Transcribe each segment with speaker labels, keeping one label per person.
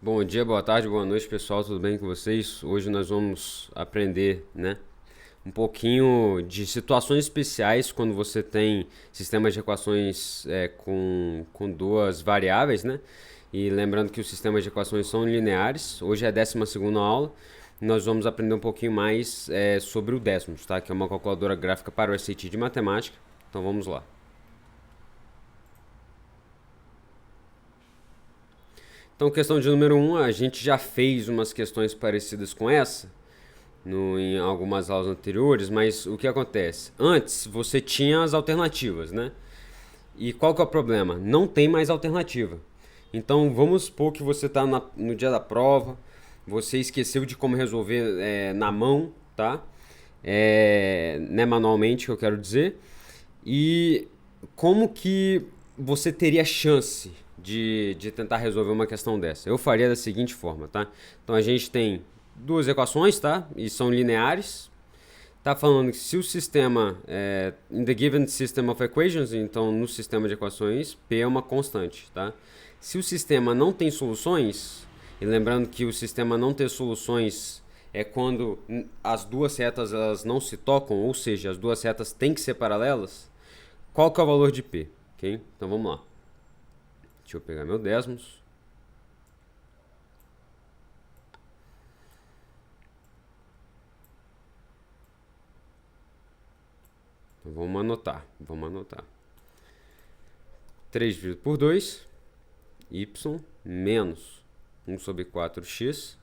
Speaker 1: Bom dia, boa tarde, boa noite, pessoal, tudo bem com vocês? Hoje nós vamos aprender, um pouquinho de situações especiais quando você tem sistemas de equações com duas variáveis, né? E lembrando que os sistemas de equações são lineares. Hoje é a 12ª aula. Nós vamos aprender um pouquinho mais sobre o Desmos, tá? Que é uma calculadora gráfica para o SAT de matemática. Então vamos lá. Então, questão de número 1, a gente já fez umas questões parecidas com essa em algumas aulas anteriores, mas o que acontece? Antes, você tinha as alternativas, né? E qual que é o problema? Não tem mais alternativa. Então, vamos supor que você está no dia da prova, você esqueceu de como resolver na mão, tá? Né, manualmente, que eu quero dizer. E como que você teria chance de tentar resolver uma questão dessa? Eu faria da seguinte forma, tá? Então a gente tem duas equações, tá? E são lineares. Tá falando que se o sistema in the given system of equations, então no sistema de equações, P é uma constante, tá? Se o sistema não tem soluções, e lembrando que o sistema não ter soluções é quando as duas retas elas não se tocam, ou seja, as duas retas têm que ser paralelas, qual que é o valor de P? Okay? Então vamos lá. Deixa eu pegar meu Desmos. Então vamos anotar. 3 dividido por 2, y menos 1 sobre 4x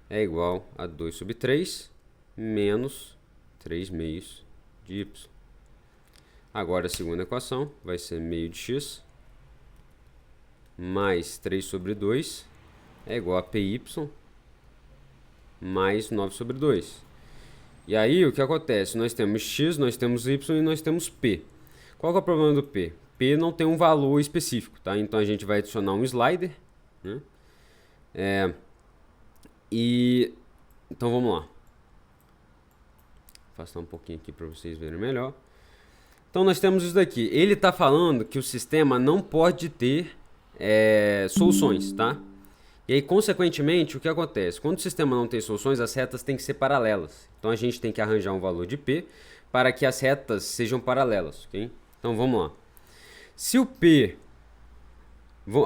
Speaker 1: é igual a 2 sobre 3 menos 3 meios de y. Agora a segunda equação vai ser meio de x mais 3 sobre 2 é igual a py mais 9 sobre 2. E aí o que acontece? Nós temos x, nós temos y e nós temos p. Qual que é o problema do p? P não tem um valor específico, tá? Então a gente vai adicionar um slider, né? Então vamos lá. Vou afastar um pouquinho aqui para vocês verem melhor. Então nós temos isso daqui. Ele está falando que o sistema não pode ter soluções, tá? E aí, consequentemente, o que acontece? Quando o sistema não tem soluções, as retas têm que ser paralelas. Então a gente tem que arranjar um valor de P para que as retas sejam paralelas, ok? Então vamos lá. Se o P...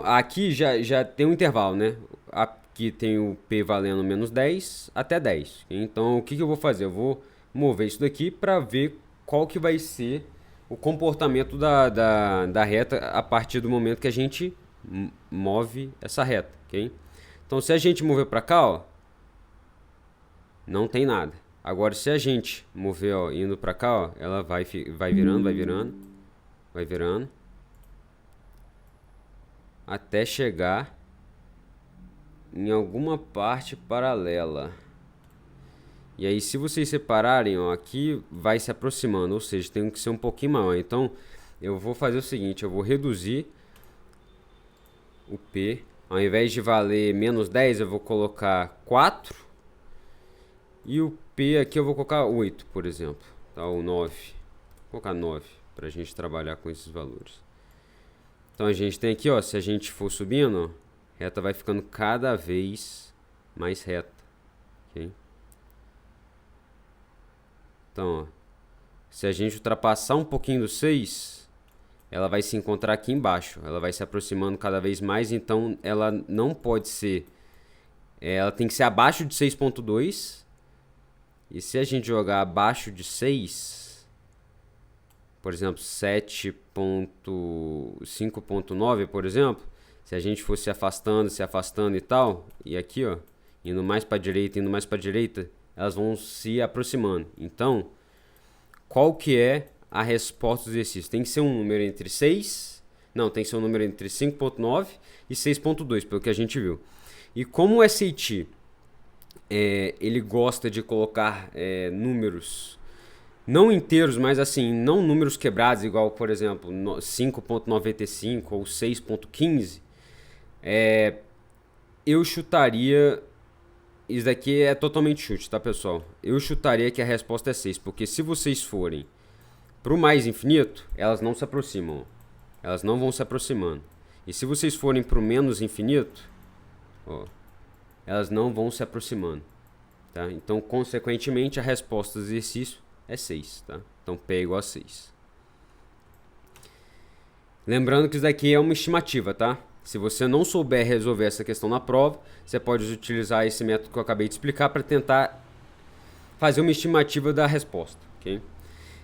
Speaker 1: Aqui já tem um intervalo, né? Aqui tem o P valendo menos 10 até 10. Okay? Então o que eu vou fazer? Eu vou mover isso daqui para ver qual que vai ser o comportamento da reta a partir do momento que a gente move essa reta, ok? Então, se a gente mover para cá, ó, não tem nada. Agora, se a gente mover, ó, indo para cá, ó, ela vai virando, até chegar em alguma parte paralela. E aí, se vocês separarem, ó, aqui vai se aproximando, ou seja, tem que ser um pouquinho maior. Então, eu vou fazer o seguinte, eu vou reduzir o P. Ao invés de valer menos 10, eu vou colocar 4. E o P aqui eu vou colocar 8, por exemplo. Tá, ou 9. Vou colocar 9 para a gente trabalhar com esses valores. Então a gente tem aqui, ó, se a gente for subindo, ó, a reta vai ficando cada vez mais reta. Okay? Então, ó, se a gente ultrapassar um pouquinho do 6... ela vai se encontrar aqui embaixo, ela vai se aproximando cada vez mais, então ela não pode ser, ela tem que ser abaixo de 6.2, e se a gente jogar abaixo de 6, por exemplo, 7.5.9, por exemplo, se a gente fosse se afastando e tal, e aqui, ó, indo mais para a direita, elas vão se aproximando. Então, qual que é a resposta do exercício? Tem que ser um número entre 6... Não, tem que ser um número entre 5.9 e 6.2, pelo que a gente viu. E como o SAT ele gosta de colocar números não inteiros, mas assim, não números quebrados, igual, por exemplo, 5.95 ou 6.15, eu chutaria... Isso daqui é totalmente chute, tá, pessoal? Eu chutaria que a resposta é 6, porque se vocês forem para o mais infinito, elas não se aproximam. Elas não vão se aproximando. E se vocês forem para o menos infinito, Ó, elas não vão se aproximando, tá? Então, consequentemente, a resposta do exercício é 6, tá? Então, P é igual a 6. Lembrando que isso daqui é uma estimativa, tá? Se você não souber resolver essa questão na prova, você pode utilizar esse método que eu acabei de explicar para tentar fazer uma estimativa da resposta, ok?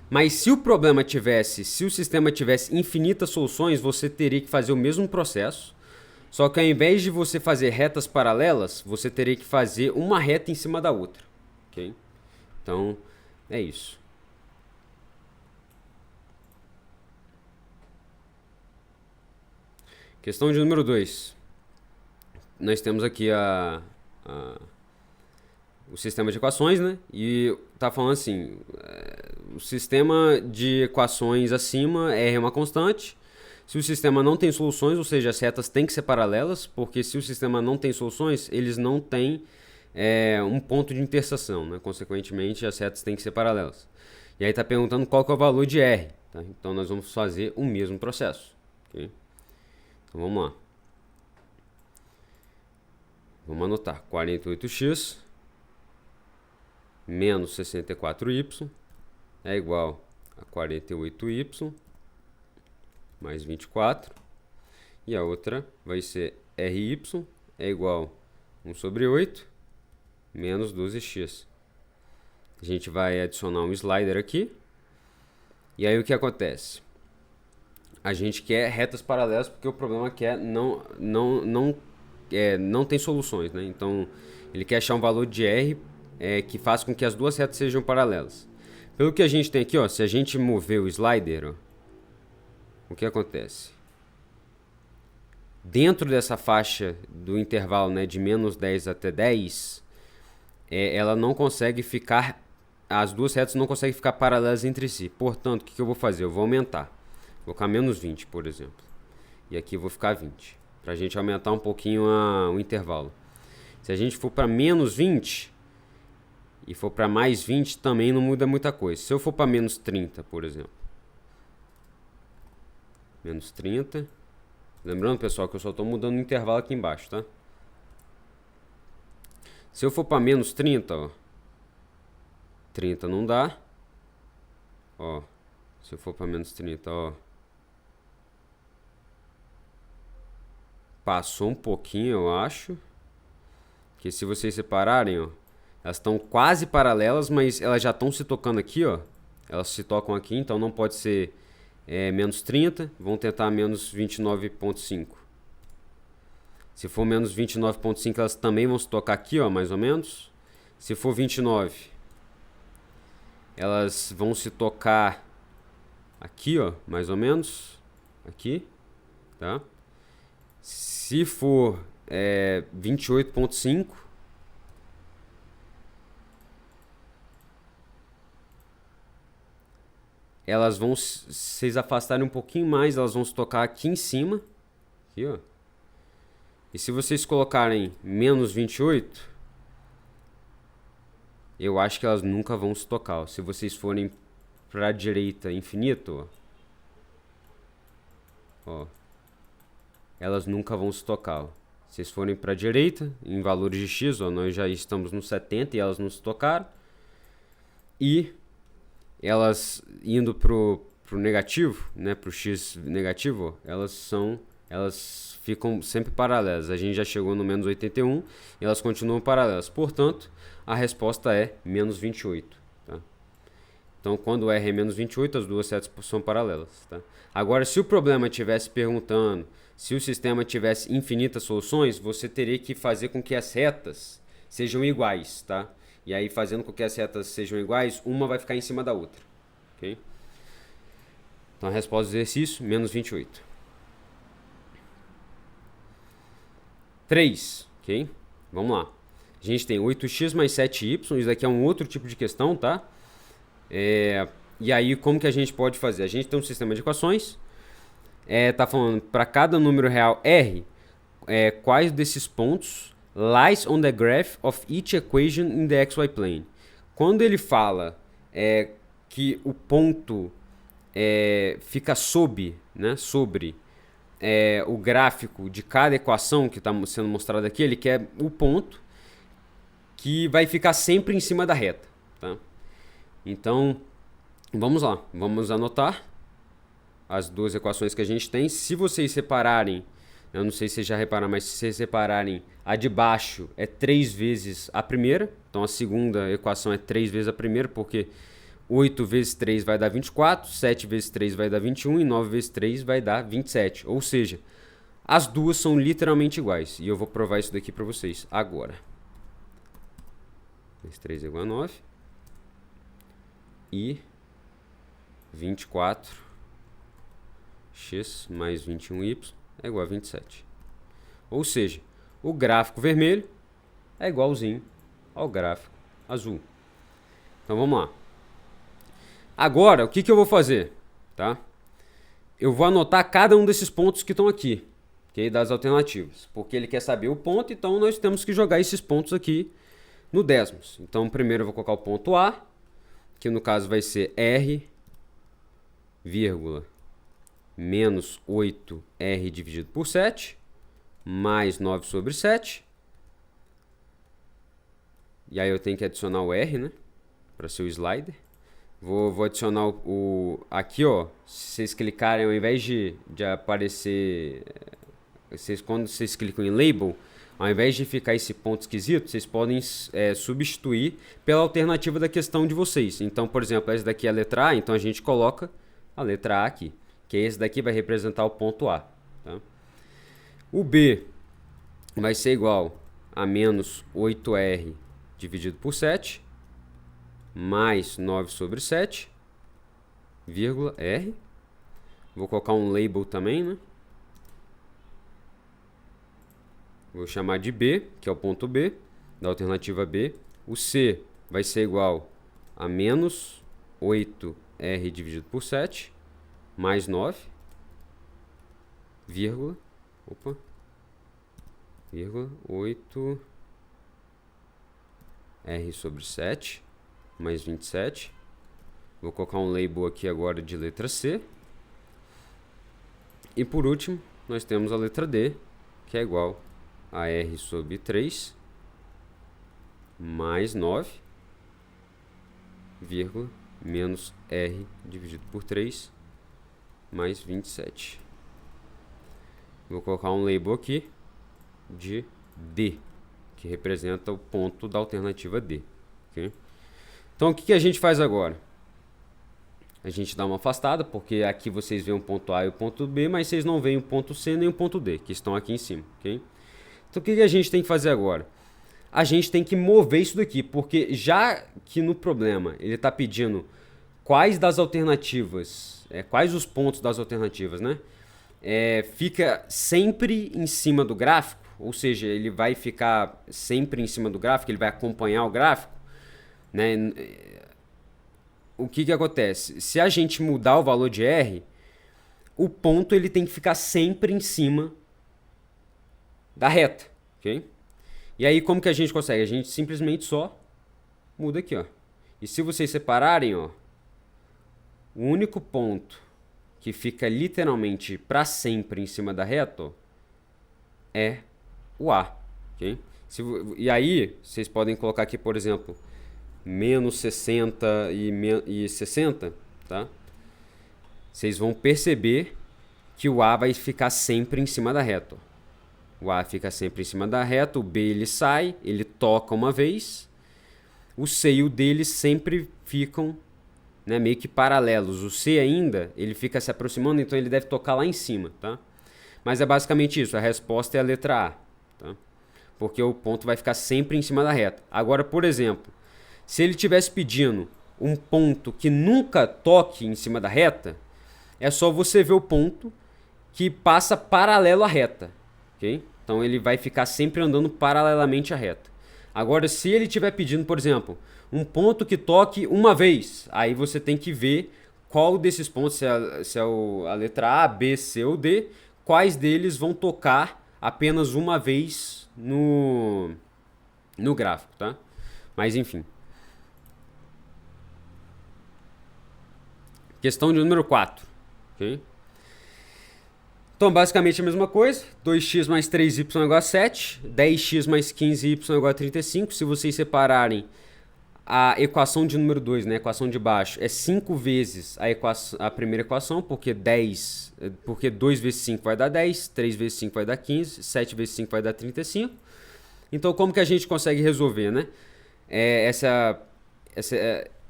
Speaker 1: Mas se o sistema tivesse infinitas soluções, você teria que fazer o mesmo processo, só que ao invés de você fazer retas paralelas, você teria que fazer uma reta em cima da outra, ok? Então, é isso. Questão de número 2. Nós temos aqui o sistema de equações, né? E tá falando assim, o sistema de equações acima R é uma constante. Se o sistema não tem soluções, ou seja, as retas têm que ser paralelas, porque se o sistema não tem soluções, eles não têm um ponto de interseção, né? Consequentemente, as retas têm que ser paralelas. E aí está perguntando qual que é o valor de R. Tá? Então, nós vamos fazer o mesmo processo. Okay? Então, vamos lá. Vamos anotar. 48x menos 64y é igual a 48y mais 24. E a outra vai ser ry é igual a 1 sobre 8 menos 12x. A gente vai adicionar um slider aqui. E aí o que acontece? A gente quer retas paralelas porque o problema é que não tem soluções, né? Então ele quer achar um valor de r que faz com que as duas retas sejam paralelas. Pelo que a gente tem aqui, ó, se a gente mover o slider, ó, o que acontece? Dentro dessa faixa do intervalo, né, de menos 10 até 10, ela não consegue ficar, as duas retas não conseguem ficar paralelas entre si. Portanto, o que eu vou fazer? Eu vou aumentar. Vou colocar menos 20, por exemplo. E aqui eu vou ficar 20. Para a gente aumentar um pouquinho o intervalo. Se a gente for para menos 20 e for para mais 20, também não muda muita coisa. Se eu for para menos 30, por exemplo. Menos 30. Lembrando, pessoal, que eu só estou mudando o intervalo aqui embaixo, tá? Se eu for para menos 30, ó. 30 não dá. Ó. Se eu for para menos 30, ó. Passou um pouquinho, eu acho. Que se vocês separarem, ó. Elas estão quase paralelas, mas elas já estão se tocando aqui, ó. Elas se tocam aqui, então não pode ser menos 30. Vamos tentar menos 29,5. Se for menos 29,5, elas também vão se tocar aqui, ó, mais ou menos. Se for 29, elas vão se tocar aqui, ó, mais ou menos. Aqui, tá? Se for 28,5, elas vão, se vocês afastarem um pouquinho mais, elas vão se tocar aqui em cima. Aqui, ó. E se vocês colocarem menos 28, eu acho que elas nunca vão se tocar. Ó. Se vocês forem para a direita infinito, ó, elas nunca vão se tocar. Ó. Se vocês forem para a direita, em valores de x, ó, nós já estamos no 70 e elas não se tocaram. E elas indo pro negativo, né, pro x negativo, ó, elas ficam sempre paralelas. A gente já chegou no menos 81 e elas continuam paralelas. Portanto, a resposta é menos 28. Tá? Então, quando R é menos 28, as duas setas são paralelas. Tá? Agora, se o problema estivesse perguntando se o sistema tivesse infinitas soluções, você teria que fazer com que as retas sejam iguais. Tá? E aí, fazendo com que as retas sejam iguais, uma vai ficar em cima da outra. Okay? Então, a resposta do exercício, menos 28. 3, ok? Vamos lá. A gente tem 8x mais 7y, isso daqui é um outro tipo de questão, tá? E aí, como que a gente pode fazer? A gente tem um sistema de equações, tá falando para cada número real R, quais desses pontos lies on the graph of each equation in the xy plane. Quando ele fala que o ponto fica sobre o gráfico de cada equação que está sendo mostrado aqui, ele quer o ponto que vai ficar sempre em cima da reta, tá? Então, vamos lá, vamos anotar as duas equações que a gente tem. Se vocês separarem, eu não sei se vocês já repararam, mas se vocês separarem, a de baixo é 3 vezes a primeira, então a segunda equação é 3 vezes a primeira, porque 8 vezes 3 vai dar 24, 7 vezes 3 vai dar 21 e 9 vezes 3 vai dar 27. Ou seja, as duas são literalmente iguais. E eu vou provar isso daqui para vocês agora. Vezes 3 é igual a 9. E 24x mais 21y é igual a 27. Ou seja, o gráfico vermelho é igualzinho ao gráfico azul. Então vamos lá. Agora, o que eu vou fazer? Tá? Eu vou anotar cada um desses pontos que estão aqui, okay? Das alternativas. Porque ele quer saber o ponto, então nós temos que jogar esses pontos aqui no décimos. Então primeiro eu vou colocar o ponto A, que no caso vai ser R, vírgula, menos 8R dividido por 7, mais 9 sobre 7. E aí eu tenho que adicionar o R, né? Para ser o slider. Vou adicionar aqui, ó. Se vocês clicarem, ao invés de aparecer... quando vocês clicam em Label, ao invés de ficar esse ponto esquisito, vocês podem substituir pela alternativa da questão de vocês. Então, por exemplo, essa daqui é a letra A, então a gente coloca a letra A aqui. Que esse daqui vai representar o ponto A. Tá? O B vai ser igual a menos 8R dividido por 7, mais 9 sobre 7, vírgula, R. Vou colocar um label também, né? Vou chamar de B, que é o ponto B, da alternativa B. O C vai ser igual a menos 8R dividido por 7, mais 9, vírgula, 8R sobre 7, mais 27. Vou colocar um label aqui agora de letra C. E por último, nós temos a letra D, que é igual a R sobre 3, mais 9, vírgula, menos R dividido por 3, mais 27. Vou colocar um label aqui de D, que representa o ponto da alternativa D. Okay? Então, o que a gente faz agora? A gente dá uma afastada, porque aqui vocês veem o ponto A e o ponto B, mas vocês não veem o ponto C nem o ponto D, que estão aqui em cima. Okay? Então, o que a gente tem que fazer agora? A gente tem que mover isso daqui, porque já que no problema ele está pedindo quais das alternativas, quais os pontos das alternativas, né? Fica sempre em cima do gráfico, ou seja, ele vai ficar sempre em cima do gráfico, ele vai acompanhar o gráfico, né? O que acontece? Se a gente mudar o valor de R, o ponto ele tem que ficar sempre em cima da reta, ok? E aí como que a gente consegue? A gente simplesmente só muda aqui, ó. E se vocês separarem, ó, o único ponto que fica literalmente para sempre em cima da reta, ó, é o A, ok? E aí vocês podem colocar aqui, por exemplo, menos 60 e 60, tá? Vocês vão perceber que o A vai ficar sempre em cima da reta, ó. O A fica sempre em cima da reta, o B ele sai, ele toca uma vez, o C e o D eles sempre ficam, né, meio que paralelos. O C ainda, ele fica se aproximando, então ele deve tocar lá em cima, tá? Mas é basicamente isso, a resposta é a letra A, tá? Porque o ponto vai ficar sempre em cima da reta. Agora, por exemplo, se ele estivesse pedindo um ponto que nunca toque em cima da reta, é só você ver o ponto que passa paralelo à reta. Okay? Então ele vai ficar sempre andando paralelamente à reta. Agora, se ele estiver pedindo, por exemplo, um ponto que toque uma vez, aí você tem que ver qual desses pontos, se é a letra A, B, C ou D, quais deles vão tocar apenas uma vez no gráfico, tá? Mas enfim. Questão de número 4. Okay? Então, basicamente a mesma coisa. 2x mais 3y igual a 7. 10x mais 15y igual a 35. Se vocês separarem a equação de número 2, né, a equação de baixo, é 5 vezes a primeira equação, porque 2 vezes 5 vai dar 10, 3 vezes 5 vai dar 15, 7 vezes 5 vai dar 35. Então, como que a gente consegue resolver, né?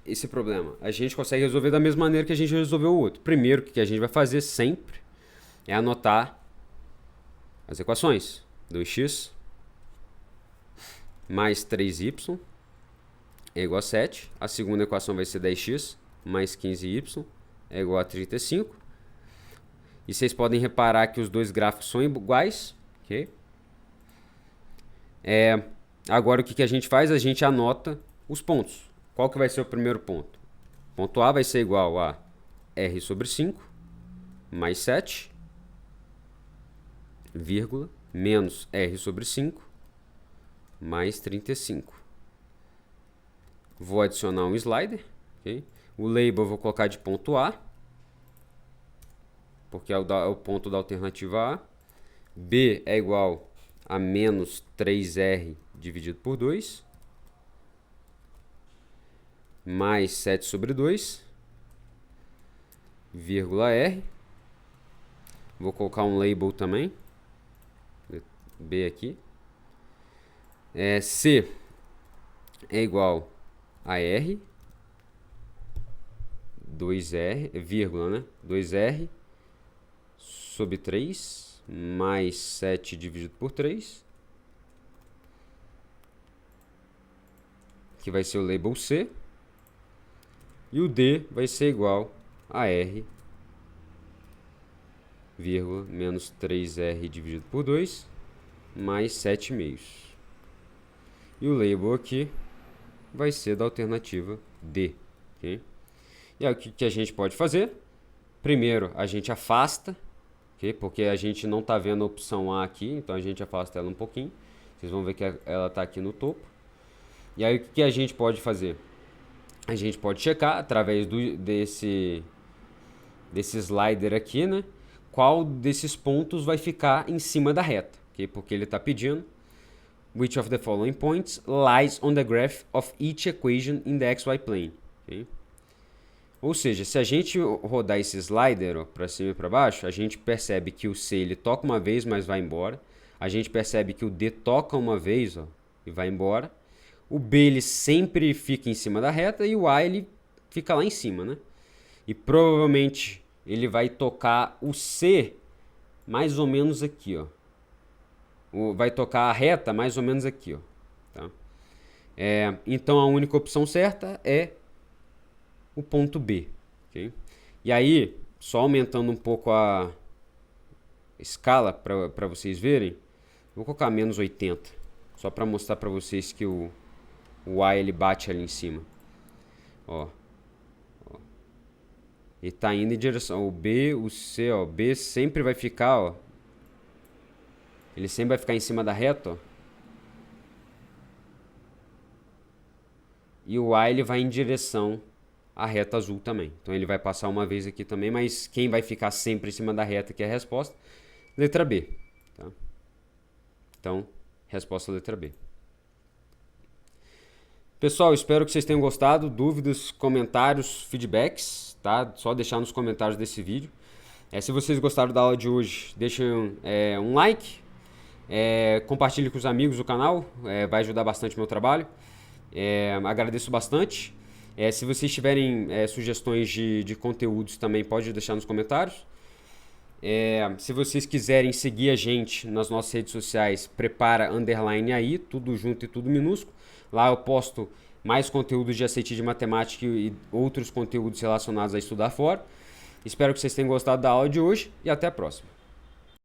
Speaker 1: Esse problema? A gente consegue resolver da mesma maneira que a gente resolveu o outro. Primeiro, o que a gente vai fazer sempre é anotar as equações. 2x mais 3y é igual a 7. A segunda equação vai ser 10x mais 15y é igual a 35. E vocês podem reparar que os dois gráficos são iguais. Ok? Agora o que a gente faz? A gente anota os pontos. Qual que vai ser o primeiro ponto? Ponto A vai ser igual a r sobre 5 mais 7, vírgula, menos r sobre 5 mais 35. Vou adicionar um slider. Okay? O label eu vou colocar de ponto A, porque é o ponto da alternativa A. B é igual a menos 3r dividido por 2, mais 7 sobre 2, vírgula r. Vou colocar um label também, B aqui. C é igual a r, 2r, vírgula, né? 2r sobre 3, mais 7 dividido por 3, que vai ser o label C. E o D vai ser igual a R, vírgula, menos 3R dividido por 2, mais 7 meios. E o label aqui vai ser da alternativa D. Okay? E aí o que a gente pode fazer? Primeiro, a gente afasta, okay? Porque a gente não está vendo a opção A aqui, então a gente afasta ela um pouquinho. Vocês vão ver que ela está aqui no topo. E aí o que a gente pode fazer? A gente pode checar através desse slider aqui, né? Qual desses pontos vai ficar em cima da reta, okay? Porque ele está pedindo which of the following points lies on the graph of each equation in the xy plane. Okay? Ou seja, se a gente rodar esse slider para cima e para baixo, a gente percebe que o C ele toca uma vez, mas vai embora. A gente percebe que o D toca uma vez, ó, e vai embora. O B ele sempre fica em cima da reta e o A ele fica lá em cima, né? E provavelmente ele vai tocar o C mais ou menos aqui, ó. Vai tocar a reta mais ou menos aqui, ó. Tá? Então a única opção certa é o ponto B. Okay? E aí, só aumentando um pouco a escala para vocês verem, vou colocar menos 80, só para mostrar para vocês que o A ele bate ali em cima. Ó. Ele está indo em direção. O B, o C, ó. O B sempre vai ficar, ó. Ele sempre vai ficar em cima da reta, ó. E o A ele vai em direção à reta azul também. Então ele vai passar uma vez aqui também, mas quem vai ficar sempre em cima da reta, que é a resposta? Letra B. Tá? Então, resposta letra B. Pessoal, espero que vocês tenham gostado. Dúvidas, comentários, feedbacks, tá? Só deixar nos comentários desse vídeo. Se vocês gostaram da aula de hoje, deixem um like, compartilhe com os amigos o canal, vai ajudar bastante o meu trabalho. Agradeço bastante. Se vocês tiverem sugestões de conteúdos também, pode deixar nos comentários. Se vocês quiserem seguir a gente nas nossas redes sociais, prepara _ aí, tudo junto e tudo minúsculo. Lá eu posto mais conteúdos de ACT de matemática e outros conteúdos relacionados a estudar fora. Espero que vocês tenham gostado da aula de hoje e até a próxima.